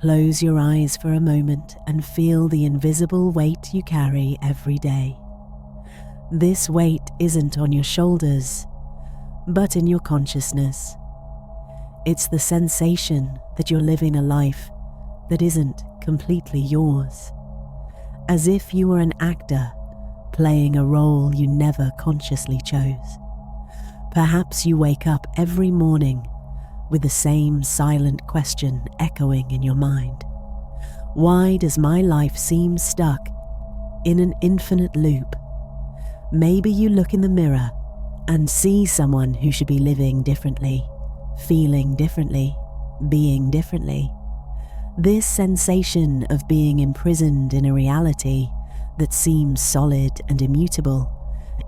Close your eyes for a moment and feel the invisible weight you carry every day. This weight isn't on your shoulders, but in your consciousness. It's the sensation that you're living a life that isn't completely yours, as if you were an actor playing a role you never consciously chose. Perhaps you wake up every morning with the same silent question echoing in your mind. Why does my life seem stuck in an infinite loop? Maybe you look in the mirror and see someone who should be living differently, feeling differently, being differently. This sensation of being imprisoned in a reality that seems solid and immutable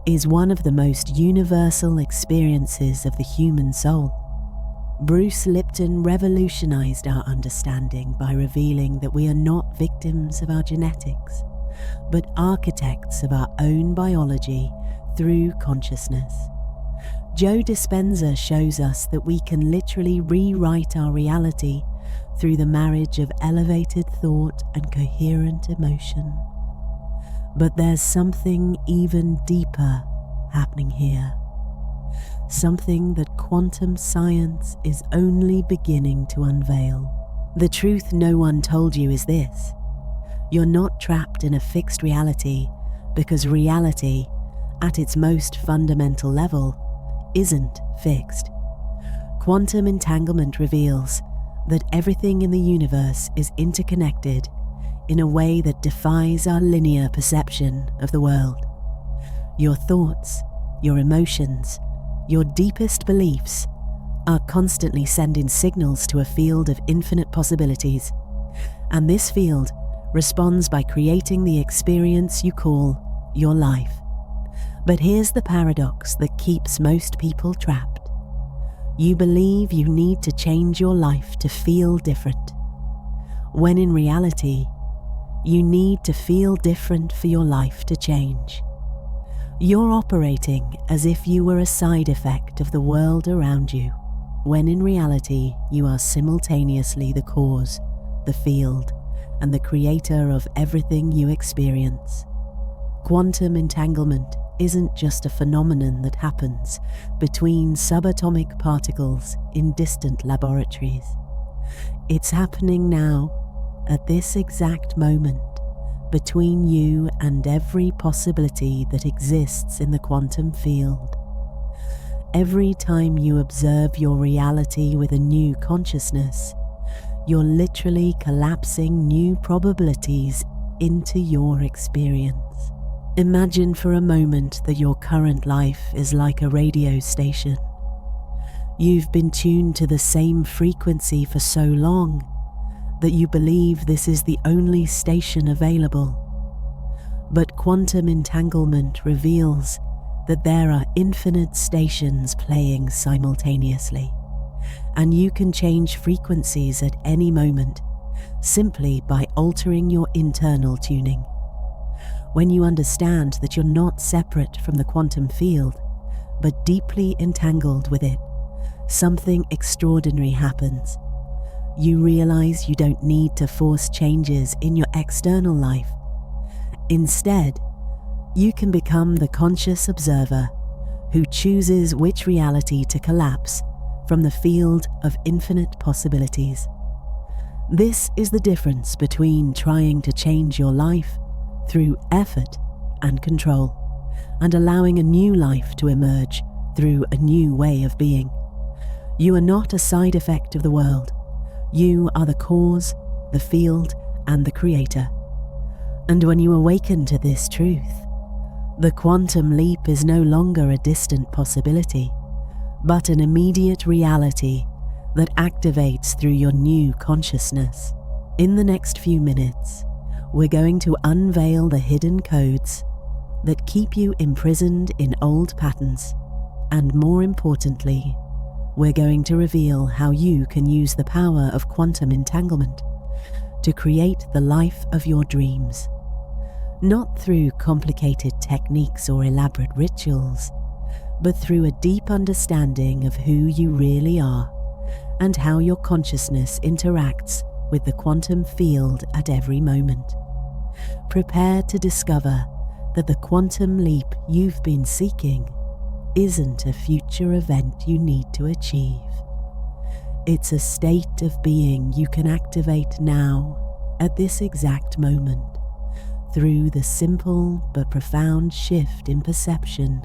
is one of the most universal experiences of the human soul. Bruce Lipton revolutionized our understanding by revealing that we are not victims of our genetics, but architects of our own biology through consciousness. Joe Dispenza shows us that we can literally rewrite our reality through the marriage of elevated thought and coherent emotion. But there's something even deeper happening here. Something that quantum science is only beginning to unveil. The truth no one told you is this: you're not trapped in a fixed reality, because reality, at its most fundamental level, isn't fixed. Quantum entanglement reveals that everything in the universe is interconnected in a way that defies our linear perception of the world. Your thoughts, your emotions, your deepest beliefs are constantly sending signals to a field of infinite possibilities, and this field responds by creating the experience you call your life. But here's the paradox that keeps most people trapped. You believe you need to change your life to feel different, when in reality, you need to feel different for your life to change. You're operating as if you were a side effect of the world around you, when in reality you are simultaneously the cause, the field, and the creator of everything you experience. Quantum entanglement isn't just a phenomenon that happens between subatomic particles in distant laboratories. It's happening now, at this exact moment, between you and every possibility that exists in the quantum field. Every time you observe your reality with a new consciousness, you're literally collapsing new probabilities into your experience. Imagine for a moment that your current life is like a radio station. You've been tuned to the same frequency for so long that you believe this is the only station available. But quantum entanglement reveals that there are infinite stations playing simultaneously, and you can change frequencies at any moment simply by altering your internal tuning. When you understand that you're not separate from the quantum field, but deeply entangled with it, something extraordinary happens. You realize you don't need to force changes in your external life. Instead, you can become the conscious observer who chooses which reality to collapse from the field of infinite possibilities. This is the difference between trying to change your life through effort and control, and allowing a new life to emerge through a new way of being. You are not a side effect of the world. You are the cause, the field, and the creator. And when you awaken to this truth, the quantum leap is no longer a distant possibility, but an immediate reality that activates through your new consciousness. In the next few minutes, we're going to unveil the hidden codes that keep you imprisoned in old patterns, and more importantly, we're going to reveal how you can use the power of quantum entanglement to create the life of your dreams. Not through complicated techniques or elaborate rituals, but through a deep understanding of who you really are and how your consciousness interacts with the quantum field at every moment. Prepare to discover that the quantum leap you've been seeking isn't a future event you need to achieve. It's a state of being you can activate now, at this exact moment, through the simple but profound shift in perception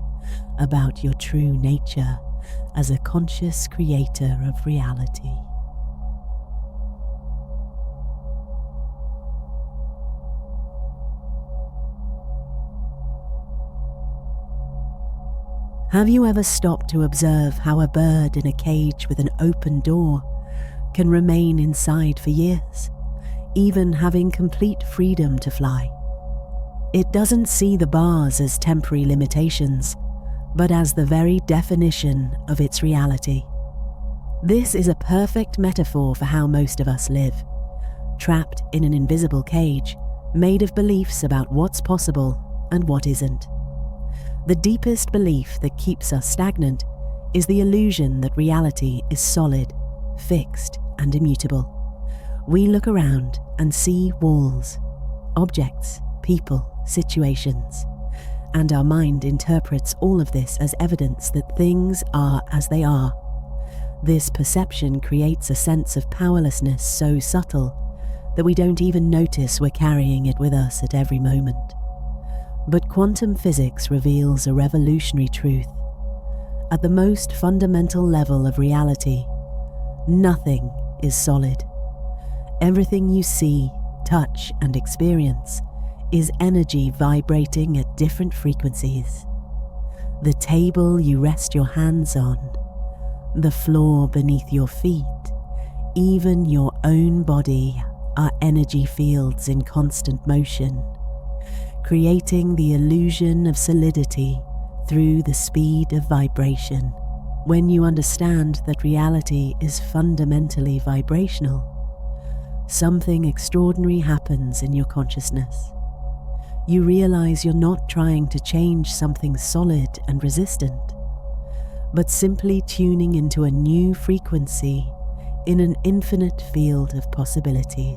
about your true nature as a conscious creator of reality. Have you ever stopped to observe how a bird in a cage with an open door can remain inside for years, even having complete freedom to fly? It doesn't see the bars as temporary limitations, but as the very definition of its reality. This is a perfect metaphor for how most of us live, trapped in an invisible cage made of beliefs about what's possible and what isn't. The deepest belief that keeps us stagnant is the illusion that reality is solid, fixed, and immutable. We look around and see walls, objects, people, situations, and our mind interprets all of this as evidence that things are as they are. This perception creates a sense of powerlessness so subtle that we don't even notice we're carrying it with us at every moment. But quantum physics reveals a revolutionary truth. At the most fundamental level of reality, nothing is solid. Everything you see, touch, and experience is energy vibrating at different frequencies. The table you rest your hands on, the floor beneath your feet, even your own body are energy fields in constant motion, creating the illusion of solidity through the speed of vibration. When you understand that reality is fundamentally vibrational, something extraordinary happens in your consciousness. You realize you're not trying to change something solid and resistant, but simply tuning into a new frequency in an infinite field of possibilities.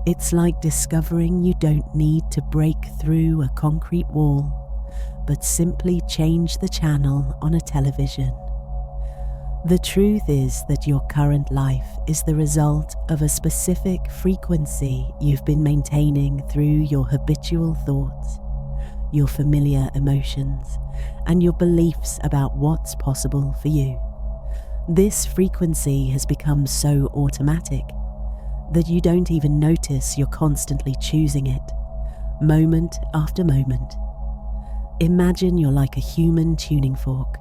It's like discovering you don't need to break through a concrete wall, but simply change the channel on a television. The truth is that your current life is the result of a specific frequency you've been maintaining through your habitual thoughts, your familiar emotions, and your beliefs about what's possible for you. This frequency has become so automatic that you don't even notice you're constantly choosing it, moment after moment. Imagine you're like a human tuning fork,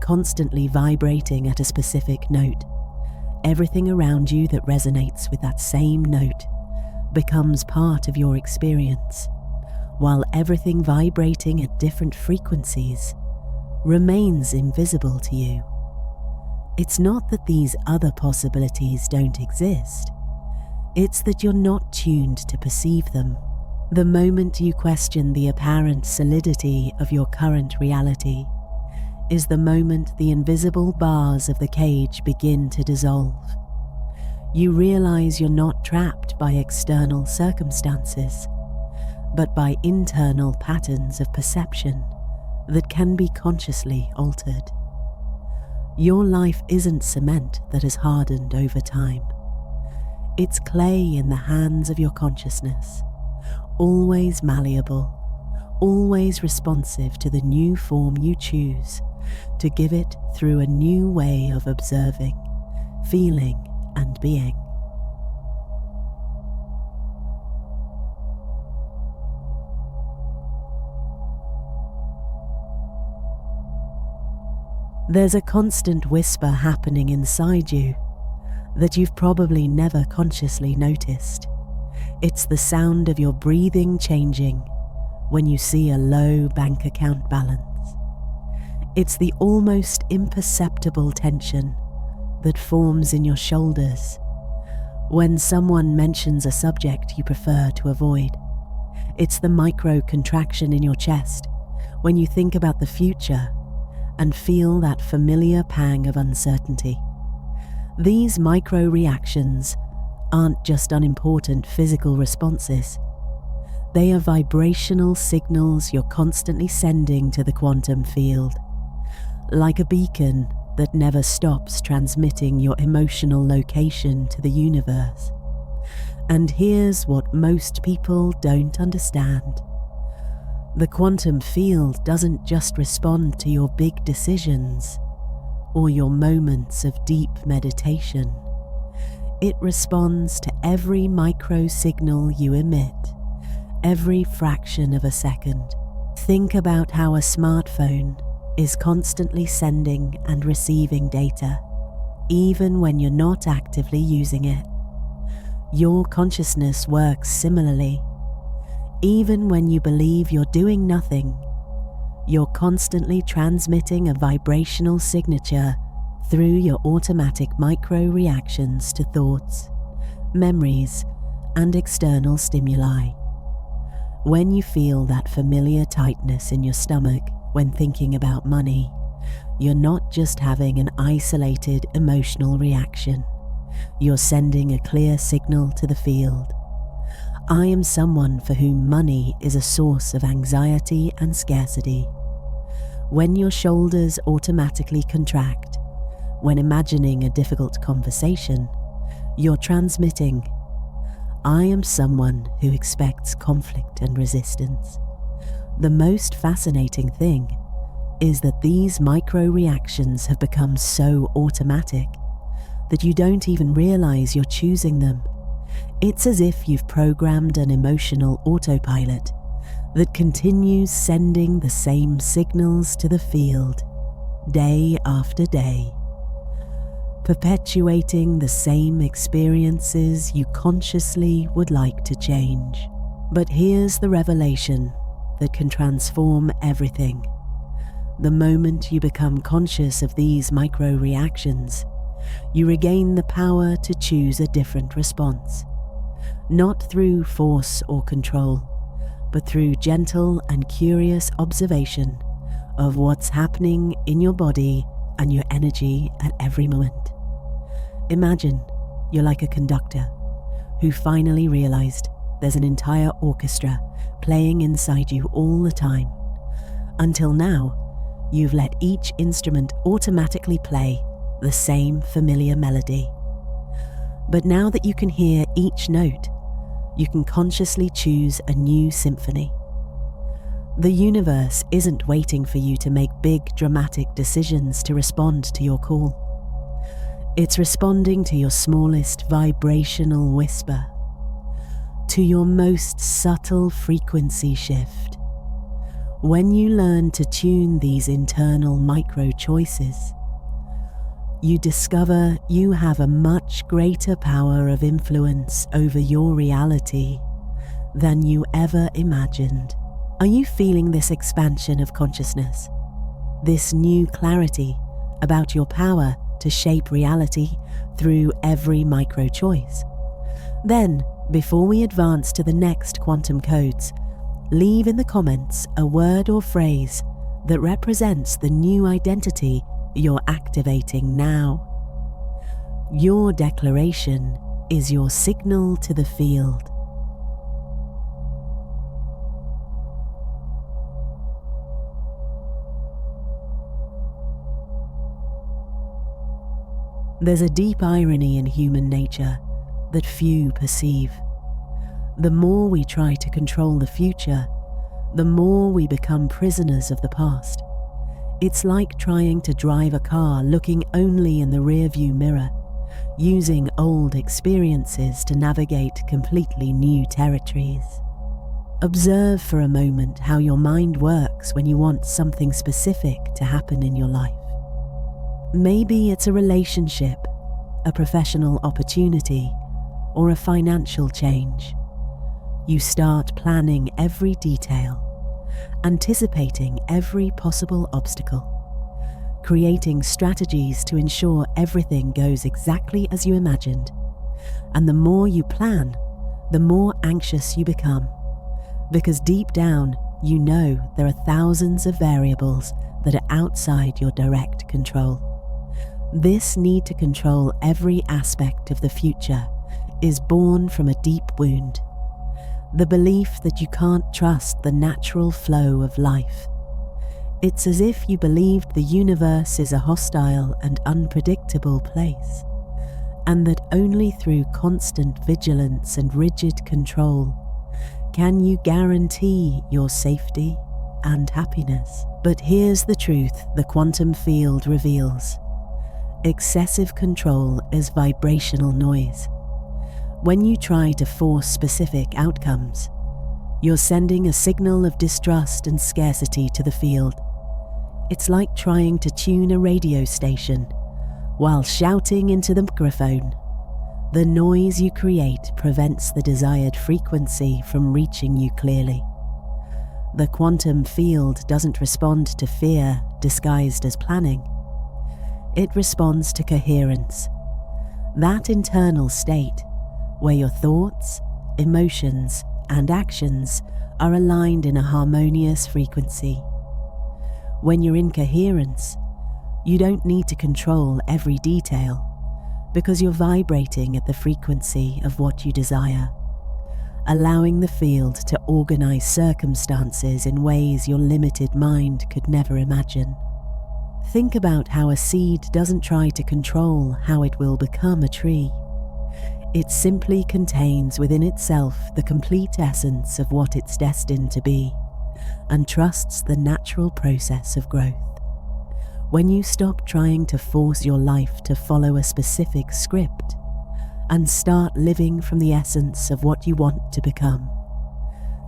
constantly vibrating at a specific note. Everything around you that resonates with that same note becomes part of your experience, while everything vibrating at different frequencies remains invisible to you. It's not that these other possibilities don't exist. It's that you're not tuned to perceive them. The moment you question the apparent solidity of your current reality is the moment the invisible bars of the cage begin to dissolve. You realize you're not trapped by external circumstances, but by internal patterns of perception that can be consciously altered. Your life isn't cement that has hardened over time. It's clay in the hands of your consciousness, always malleable, always responsive to the new form you choose to give it through a new way of observing, feeling, and being. There's a constant whisper happening inside you that you've probably never consciously noticed. It's the sound of your breathing changing when you see a low bank account balance. It's the almost imperceptible tension that forms in your shoulders when someone mentions a subject you prefer to avoid. It's the micro contraction in your chest when you think about the future and feel that familiar pang of uncertainty. These micro reactions aren't just unimportant physical responses. They are vibrational signals you're constantly sending to the quantum field, like a beacon that never stops transmitting your emotional location to the universe. And here's what most people don't understand. The quantum field doesn't just respond to your big decisions or your moments of deep meditation. It responds to every micro signal you emit, every fraction of a second. Think about how a smartphone is constantly sending and receiving data, even when you're not actively using it. Your consciousness works similarly. Even when you believe you're doing nothing, you're constantly transmitting a vibrational signature through your automatic micro-reactions to thoughts, memories, and external stimuli. When you feel that familiar tightness in your stomach when thinking about money, you're not just having an isolated emotional reaction. You're sending a clear signal to the field. I am someone for whom money is a source of anxiety and scarcity. When your shoulders automatically contract, when imagining a difficult conversation, you're transmitting, I am someone who expects conflict and resistance. The most fascinating thing is that these micro-reactions have become so automatic that you don't even realize you're choosing them. It's as if you've programmed an emotional autopilot that continues sending the same signals to the field, day after day, perpetuating the same experiences you consciously would like to change. But here's the revelation that can transform everything. The moment you become conscious of these micro-reactions, you regain the power to choose a different response. Not through force or control, but through gentle and curious observation of what's happening in your body and your energy at every moment. Imagine you're like a conductor who finally realized there's an entire orchestra playing inside you all the time. Until now, you've let each instrument automatically play the same familiar melody. But now that you can hear each note, you can consciously choose a new symphony. The universe isn't waiting for you to make big, dramatic decisions to respond to your call. It's responding to your smallest vibrational whisper, to your most subtle frequency shift. When you learn to tune these internal micro-choices, you discover you have a much greater power of influence over your reality than you ever imagined. Are you feeling this expansion of consciousness? This new clarity about your power to shape reality through every micro-choice? Then, before we advance to the next quantum codes, leave in the comments a word or phrase that represents the new identity you're activating now. Your declaration is your signal to the field. There's a deep irony in human nature that few perceive. The more we try to control the future, the more we become prisoners of the past. It's like trying to drive a car looking only in the rearview mirror, using old experiences to navigate completely new territories. Observe for a moment how your mind works when you want something specific to happen in your life. Maybe it's a relationship, a professional opportunity, or a financial change. You start planning every detail, anticipating every possible obstacle, creating strategies to ensure everything goes exactly as you imagined. And the more you plan, the more anxious you become, because deep down you know there are thousands of variables that are outside your direct control. This need to control every aspect of the future is born from a deep wound, the belief that you can't trust the natural flow of life. It's as if you believed the universe is a hostile and unpredictable place, and that only through constant vigilance and rigid control can you guarantee your safety and happiness. But here's the truth the quantum field reveals. Excessive control is vibrational noise. When you try to force specific outcomes, you're sending a signal of distrust and scarcity to the field. It's like trying to tune a radio station while shouting into the microphone. The noise you create prevents the desired frequency from reaching you clearly. The quantum field doesn't respond to fear disguised as planning. It responds to coherence, that internal state where your thoughts, emotions, and actions are aligned in a harmonious frequency. When you're in coherence, you don't need to control every detail because you're vibrating at the frequency of what you desire, allowing the field to organize circumstances in ways your limited mind could never imagine. Think about how a seed doesn't try to control how it will become a tree. It simply contains within itself the complete essence of what it's destined to be, and trusts the natural process of growth. When you stop trying to force your life to follow a specific script and start living from the essence of what you want to become,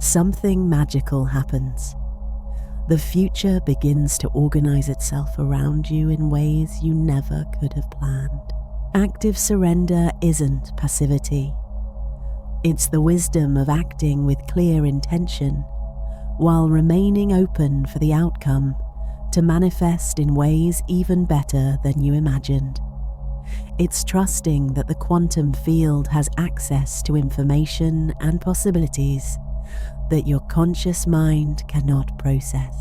something magical happens. The future begins to organize itself around you in ways you never could have planned. Active surrender isn't passivity. It's the wisdom of acting with clear intention while remaining open for the outcome to manifest in ways even better than you imagined. It's trusting that the quantum field has access to information and possibilities that your conscious mind cannot process.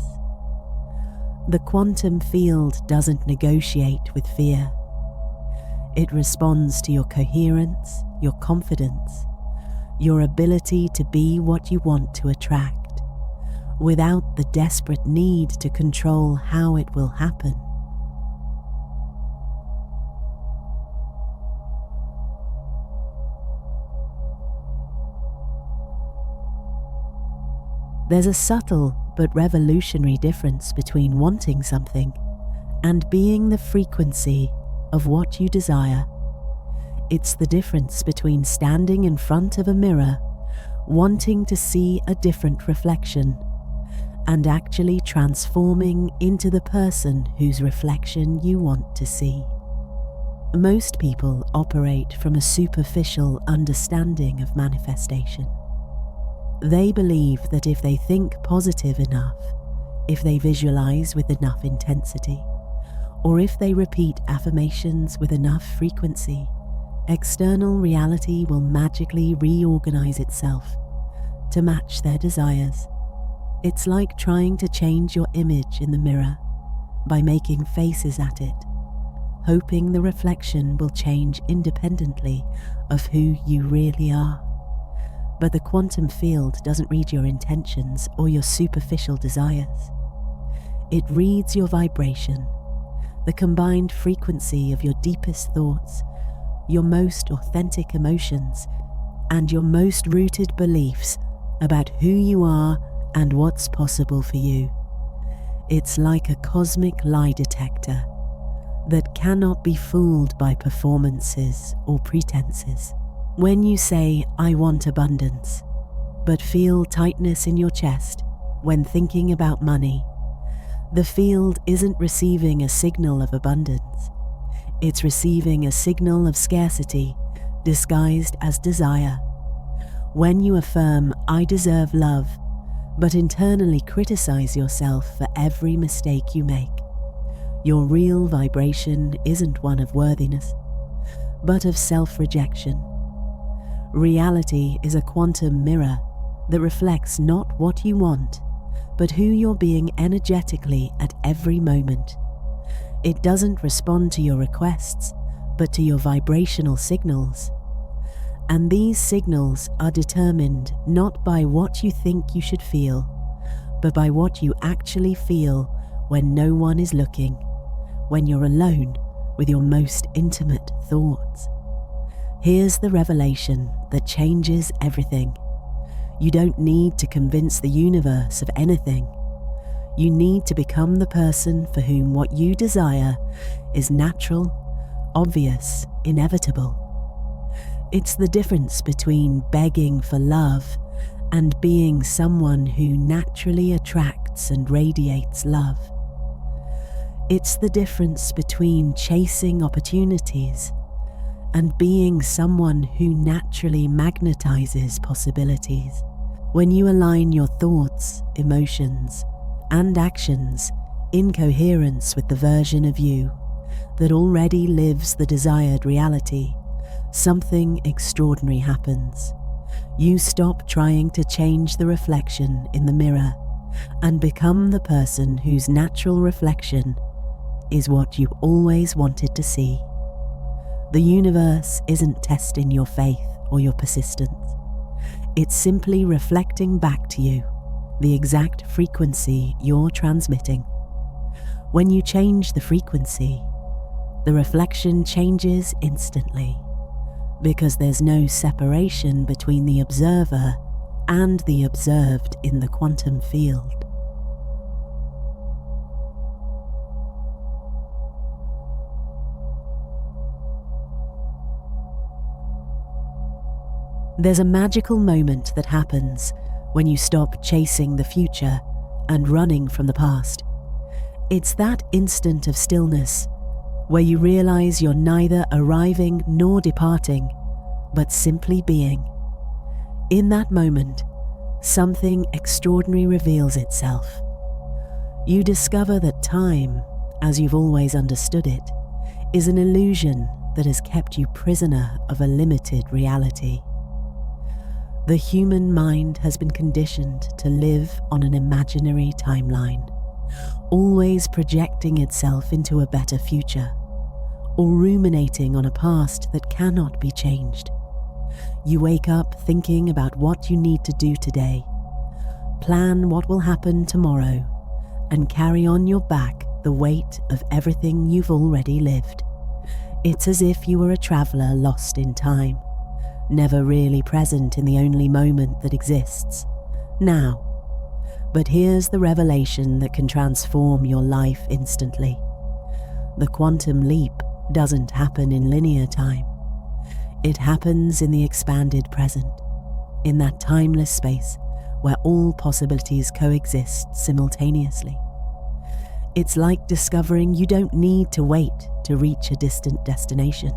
The quantum field doesn't negotiate with fear. It responds to your coherence, your confidence, your ability to be what you want to attract, without the desperate need to control how it will happen. There's a subtle but revolutionary difference between wanting something and being the frequency of what you desire. It's the difference between standing in front of a mirror, wanting to see a different reflection, and actually transforming into the person whose reflection you want to see. Most people operate from a superficial understanding of manifestation. They believe that if they think positive enough, if they visualize with enough intensity, or if they repeat affirmations with enough frequency, external reality will magically reorganize itself to match their desires. It's like trying to change your image in the mirror by making faces at it, hoping the reflection will change independently of who you really are. But the quantum field doesn't read your intentions or your superficial desires. It reads your vibration, the combined frequency of your deepest thoughts, your most authentic emotions, and your most rooted beliefs about who you are and what's possible for you. It's like a cosmic lie detector that cannot be fooled by performances or pretenses. When you say, "I want abundance," but feel tightness in your chest when thinking about money, the field isn't receiving a signal of abundance. It's receiving a signal of scarcity disguised as desire. When you affirm, "I deserve love," but internally criticize yourself for every mistake you make, your real vibration isn't one of worthiness, but of self-rejection. Reality is a quantum mirror that reflects not what you want, but who you're being energetically at every moment. It doesn't respond to your requests, but to your vibrational signals. And these signals are determined not by what you think you should feel, but by what you actually feel when no one is looking, when you're alone with your most intimate thoughts. Here's the revelation that changes everything. You don't need to convince the universe of anything. You need to become the person for whom what you desire is natural, obvious, inevitable. It's the difference between begging for love and being someone who naturally attracts and radiates love. It's the difference between chasing opportunities and being someone who naturally magnetizes possibilities. When you align your thoughts, emotions, and actions in coherence with the version of you that already lives the desired reality, something extraordinary happens. You stop trying to change the reflection in the mirror and become the person whose natural reflection is what you always wanted to see. The universe isn't testing your faith or your persistence. It's simply reflecting back to you the exact frequency you're transmitting. When you change the frequency, the reflection changes instantly, because there's no separation between the observer and the observed in the quantum field. There's a magical moment that happens when you stop chasing the future and running from the past. It's that instant of stillness where you realize you're neither arriving nor departing, but simply being. In that moment, something extraordinary reveals itself. You discover that time, as you've always understood it, is an illusion that has kept you prisoner of a limited reality. The human mind has been conditioned to live on an imaginary timeline, always projecting itself into a better future, or ruminating on a past that cannot be changed. You wake up thinking about what you need to do today, plan what will happen tomorrow, and carry on your back the weight of everything you've already lived. It's as if you were a traveller lost in time, never really present in the only moment that exists, now. But here's the revelation that can transform your life instantly. The quantum leap doesn't happen in linear time. It happens in the expanded present, in that timeless space where all possibilities coexist simultaneously. It's like discovering you don't need to wait to reach a distant destination,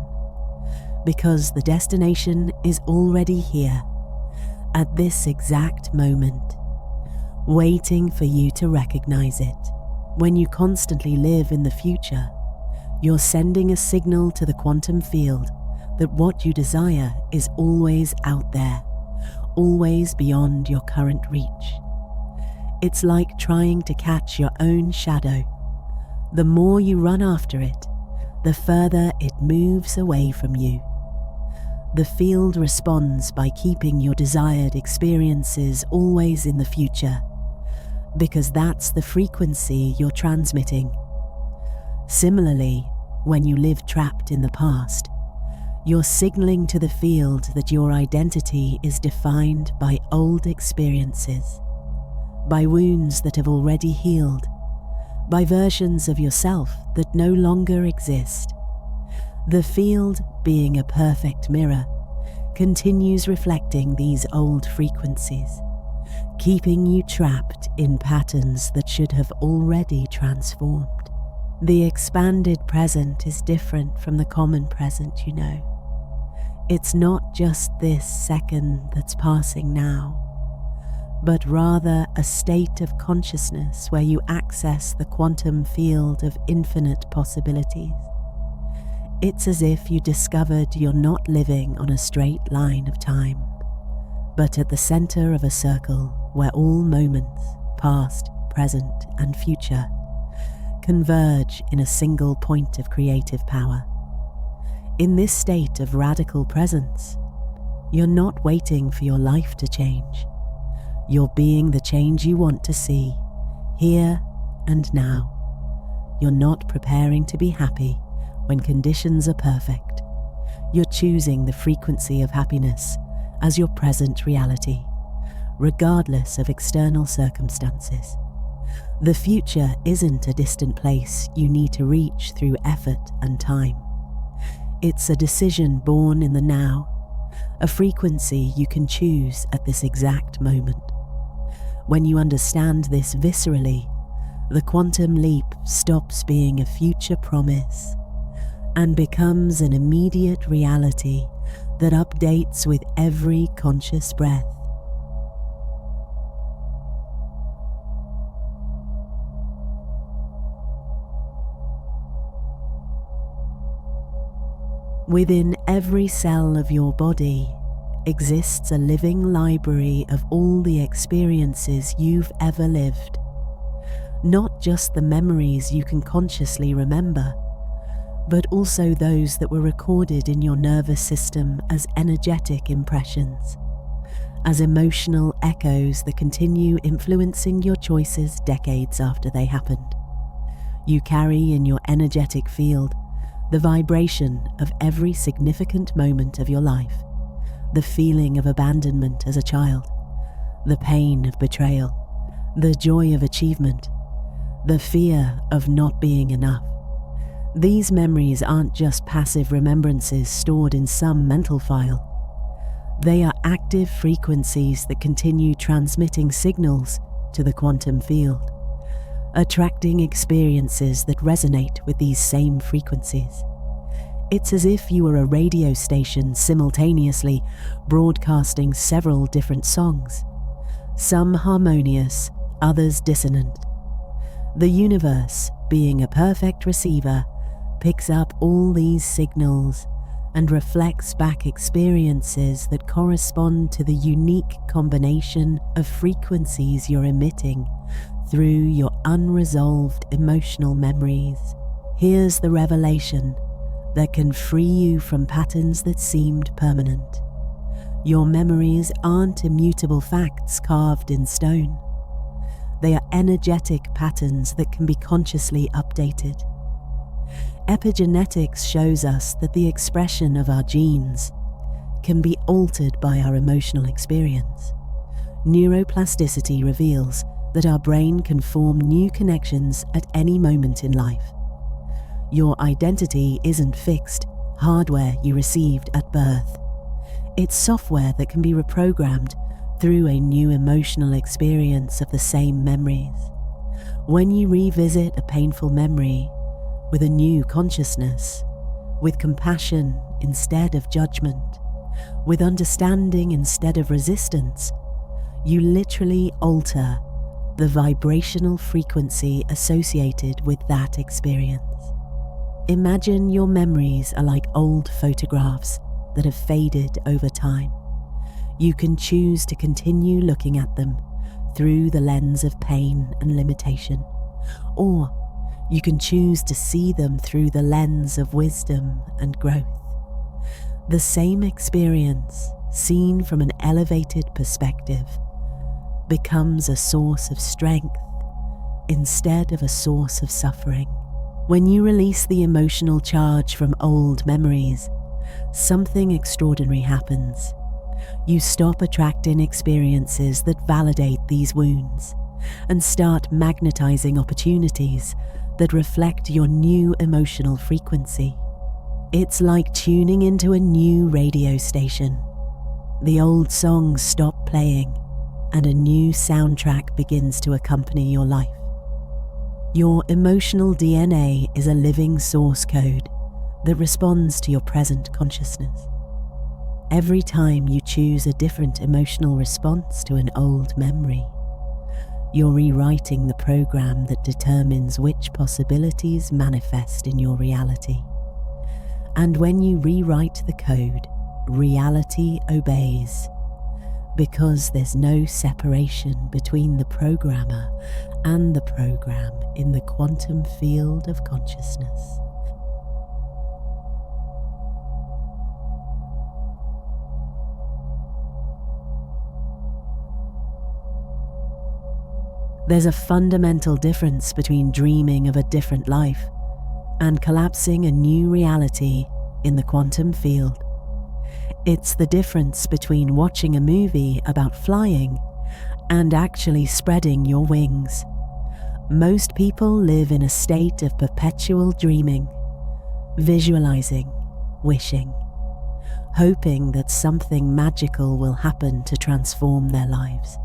because the destination is already here, at this exact moment, waiting for you to recognize it. When you constantly live in the future, you're sending a signal to the quantum field that what you desire is always out there, always beyond your current reach. It's like trying to catch your own shadow. The more you run after it, the further it moves away from you. The field responds by keeping your desired experiences always in the future, because that's the frequency you're transmitting. Similarly, when you live trapped in the past, you're signaling to the field that your identity is defined by old experiences, by wounds that have already healed, by versions of yourself that no longer exist. The field, being a perfect mirror, continues reflecting these old frequencies, keeping you trapped in patterns that should have already transformed. The expanded present is different from the common present, you know. It's not just this second that's passing now, but rather a state of consciousness where you access the quantum field of infinite possibilities. It's as if you discovered you're not living on a straight line of time, but at the center of a circle where all moments, past, present, and future, converge in a single point of creative power. In this state of radical presence, You're not waiting for your life to change. You're being the change you want to see, here and now. You're not preparing to be happy when conditions are perfect. You're choosing the frequency of happiness as your present reality, regardless of external circumstances. The future isn't a distant place you need to reach through effort and time. It's a decision born in the now, a frequency you can choose at this exact moment. When you understand this viscerally, the quantum leap stops being a future promise and becomes an immediate reality that updates with every conscious breath. Within every cell of your body exists a living library of all the experiences you've ever lived. Not just the memories you can consciously remember, but also those that were recorded in your nervous system as energetic impressions, as emotional echoes that continue influencing your choices decades after they happened. You carry in your energetic field the vibration of every significant moment of your life, the feeling of abandonment as a child, the pain of betrayal, the joy of achievement, the fear of not being enough. These memories aren't just passive remembrances stored in some mental file. They are active frequencies that continue transmitting signals to the quantum field, attracting experiences that resonate with these same frequencies. It's as if you were a radio station simultaneously broadcasting several different songs, some harmonious, others dissonant. The universe, being a perfect receiver, picks up all these signals and reflects back experiences that correspond to the unique combination of frequencies you're emitting through your unresolved emotional memories. Here's the revelation that can free you from patterns that seemed permanent. Your memories aren't immutable facts carved in stone. They are energetic patterns that can be consciously updated. Epigenetics shows us that the expression of our genes can be altered by our emotional experience. Neuroplasticity reveals that our brain can form new connections at any moment in life. Your identity isn't fixed hardware you received at birth. It's software that can be reprogrammed through a new emotional experience of the same memories. When you revisit a painful memory with a new consciousness, with compassion instead of judgment, with understanding instead of resistance, you literally alter the vibrational frequency associated with that experience. Imagine your memories are like old photographs that have faded over time. You can choose to continue looking at them through the lens of pain and limitation, or you can choose to see them through the lens of wisdom and growth. The same experience, seen from an elevated perspective, becomes a source of strength instead of a source of suffering. When you release the emotional charge from old memories, something extraordinary happens. You stop attracting experiences that validate these wounds and start magnetizing opportunities that reflect your new emotional frequency. It's like tuning into a new radio station. The old songs stop playing and a new soundtrack begins to accompany your life. Your emotional DNA is a living source code that responds to your present consciousness. Every time you choose a different emotional response to an old memory, you're rewriting the program that determines which possibilities manifest in your reality. And when you rewrite the code, reality obeys, because there's no separation between the programmer and the program in the quantum field of consciousness. There's a fundamental difference between dreaming of a different life and collapsing a new reality in the quantum field. It's the difference between watching a movie about flying and actually spreading your wings. Most people live in a state of perpetual dreaming, visualizing, wishing, hoping that something magical will happen to transform their lives,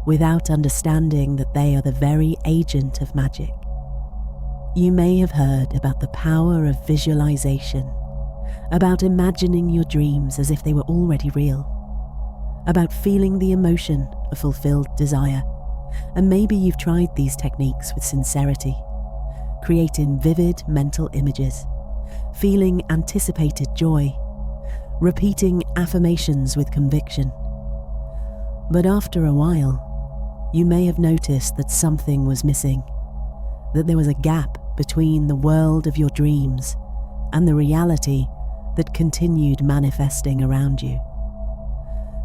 without understanding that they are the very agent of magic. You may have heard about the power of visualization, about imagining your dreams as if they were already real, about feeling the emotion of fulfilled desire, and maybe you've tried these techniques with sincerity, creating vivid mental images, feeling anticipated joy, repeating affirmations with conviction. But after a while, you may have noticed that something was missing, that there was a gap between the world of your dreams and the reality that continued manifesting around you.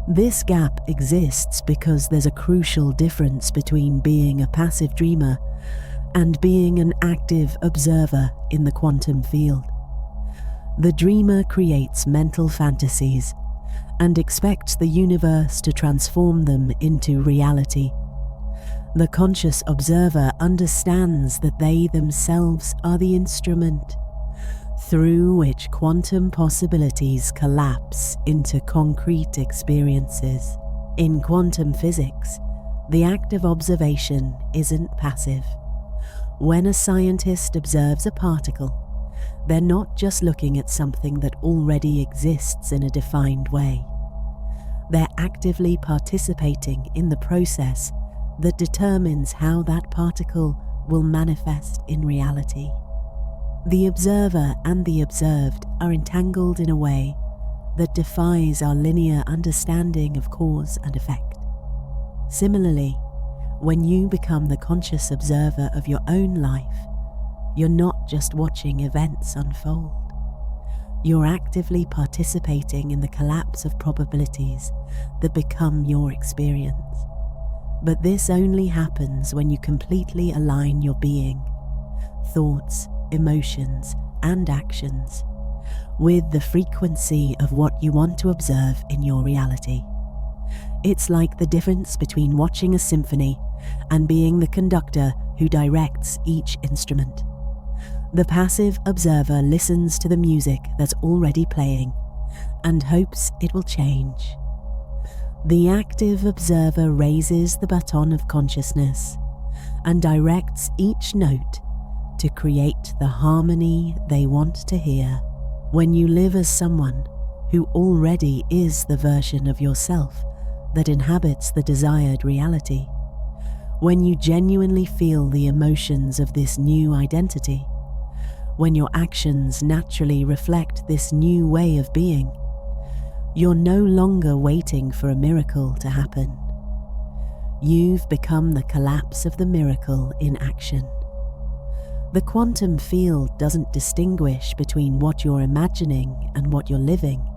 This gap exists because there's a crucial difference between being a passive dreamer and being an active observer in the quantum field. The dreamer creates mental fantasies and expects the universe to transform them into reality. The conscious observer understands that they themselves are the instrument through which quantum possibilities collapse into concrete experiences. In quantum physics, the act of observation isn't passive. When a scientist observes a particle, they're not just looking at something that already exists in a defined way. They're actively participating in the process that determines how that particle will manifest in reality. The observer and the observed are entangled in a way that defies our linear understanding of cause and effect. Similarly, when you become the conscious observer of your own life, you're not just watching events unfold. You're actively participating in the collapse of probabilities that become your experience. But this only happens when you completely align your being, thoughts, emotions, and actions with the frequency of what you want to observe in your reality. It's like the difference between watching a symphony and being the conductor who directs each instrument. The passive observer listens to the music that's already playing and hopes it will change. The active observer raises the baton of consciousness and directs each note to create the harmony they want to hear. When you live as someone who already is the version of yourself that inhabits the desired reality, when you genuinely feel the emotions of this new identity, when your actions naturally reflect this new way of being, you're no longer waiting for a miracle to happen. You've become the collapse of the miracle in action. The quantum field doesn't distinguish between what you're imagining and what you're living,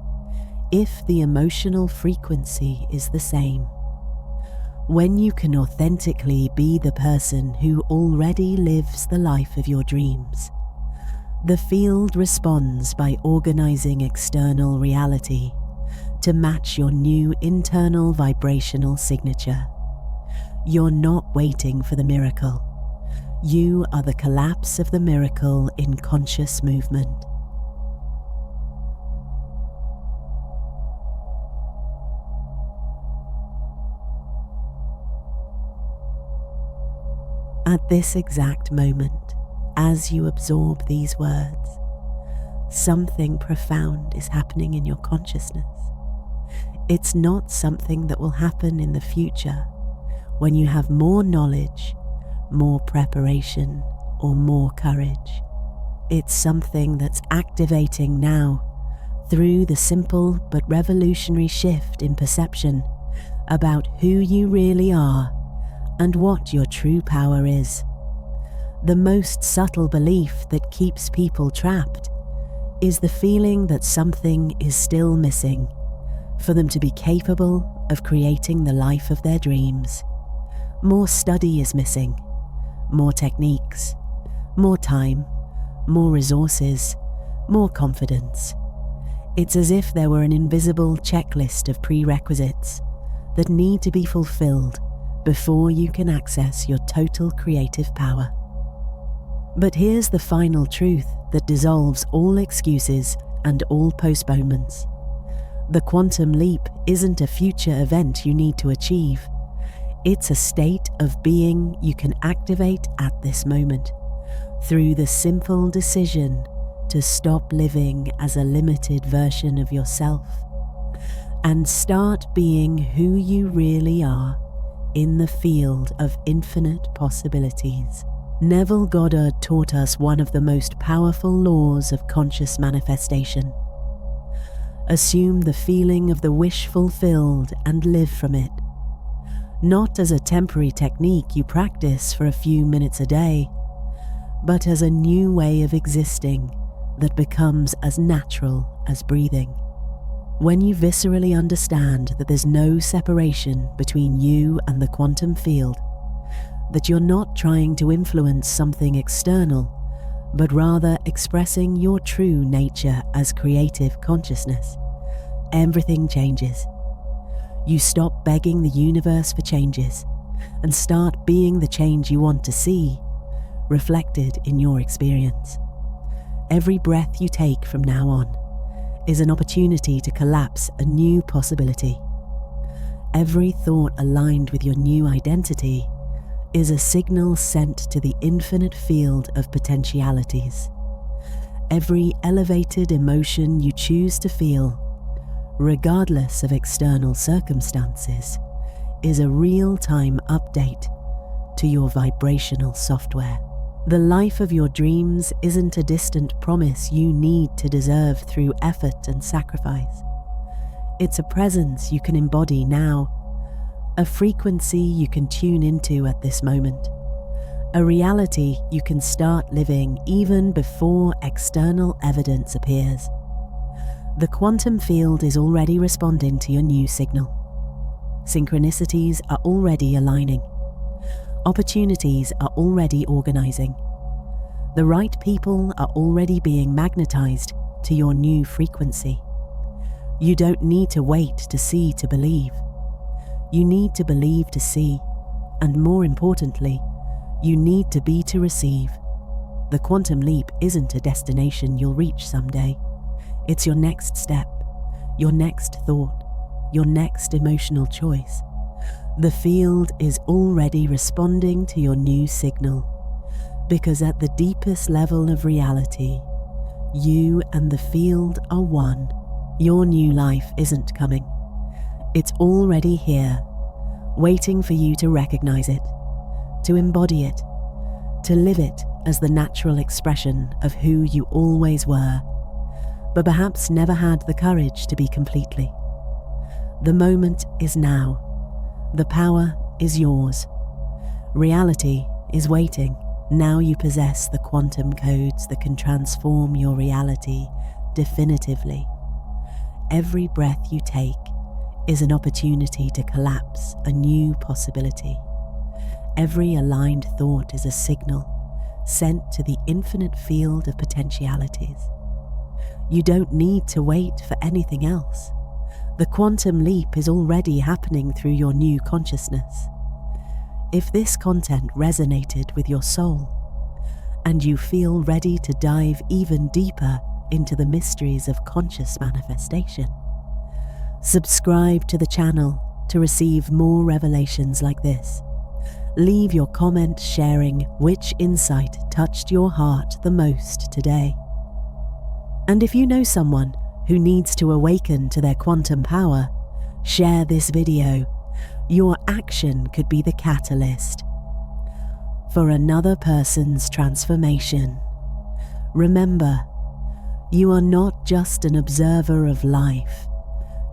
if the emotional frequency is the same. When you can authentically be the person who already lives the life of your dreams, the field responds by organizing external reality to match your new internal vibrational signature. You're not waiting for the miracle. You are the collapse of the miracle in conscious movement. At this exact moment, as you absorb these words, something profound is happening in your consciousness. It's not something that will happen in the future when you have more knowledge, more preparation, or more courage. It's something that's activating now through the simple but revolutionary shift in perception about who you really are and what your true power is. The most subtle belief that keeps people trapped is the feeling that something is still missing for them to be capable of creating the life of their dreams. More study is missing, more techniques, more time, more resources, more confidence. It's as if there were an invisible checklist of prerequisites that need to be fulfilled before you can access your total creative power. But here's the final truth that dissolves all excuses and all postponements. The quantum leap isn't a future event you need to achieve. It's a state of being you can activate at this moment through the simple decision to stop living as a limited version of yourself and start being who you really are in the field of infinite possibilities. Neville Goddard taught us one of the most powerful laws of conscious manifestation. Assume the feeling of the wish fulfilled and live from it, not as a temporary technique you practice for a few minutes a day, but as a new way of existing that becomes as natural as breathing. When you viscerally understand that there's no separation between you and the quantum field, that you're not trying to influence something external, but rather expressing your true nature as creative consciousness, everything changes. You stop begging the universe for changes and start being the change you want to see, reflected in your experience. Every breath you take from now on is an opportunity to collapse a new possibility. Every thought aligned with your new identity is a signal sent to the infinite field of potentialities. Every elevated emotion you choose to feel, regardless of external circumstances, is a real-time update to your vibrational software. The life of your dreams isn't a distant promise you need to deserve through effort and sacrifice. It's a presence you can embody now, a frequency you can tune into at this moment, a reality you can start living even before external evidence appears. The quantum field is already responding to your new signal. Synchronicities are already aligning. Opportunities are already organizing. The right people are already being magnetized to your new frequency. You don't need to wait to see to believe. You need to believe to see, and more importantly, you need to be to receive. The quantum leap isn't a destination you'll reach someday. It's your next step, your next thought, your next emotional choice. The field is already responding to your new signal, because at the deepest level of reality, you and the field are one. Your new life isn't coming. It's already here, waiting for you to recognize it, to embody it, to live it as the natural expression of who you always were, but perhaps never had the courage to be completely. The moment is now. The power is yours. Reality is waiting. Now you possess the quantum codes that can transform your reality definitively. Every breath you take is an opportunity to collapse a new possibility. Every aligned thought is a signal sent to the infinite field of potentialities. You don't need to wait for anything else. The quantum leap is already happening through your new consciousness. If this content resonated with your soul, and you feel ready to dive even deeper into the mysteries of conscious manifestation, subscribe to the channel to receive more revelations like this. Leave your comment sharing which insight touched your heart the most today. And if you know someone who needs to awaken to their quantum power, share this video. Your action could be the catalyst for another person's transformation. Remember, you are not just an observer of life.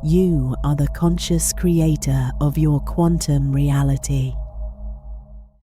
You are the conscious creator of your quantum reality.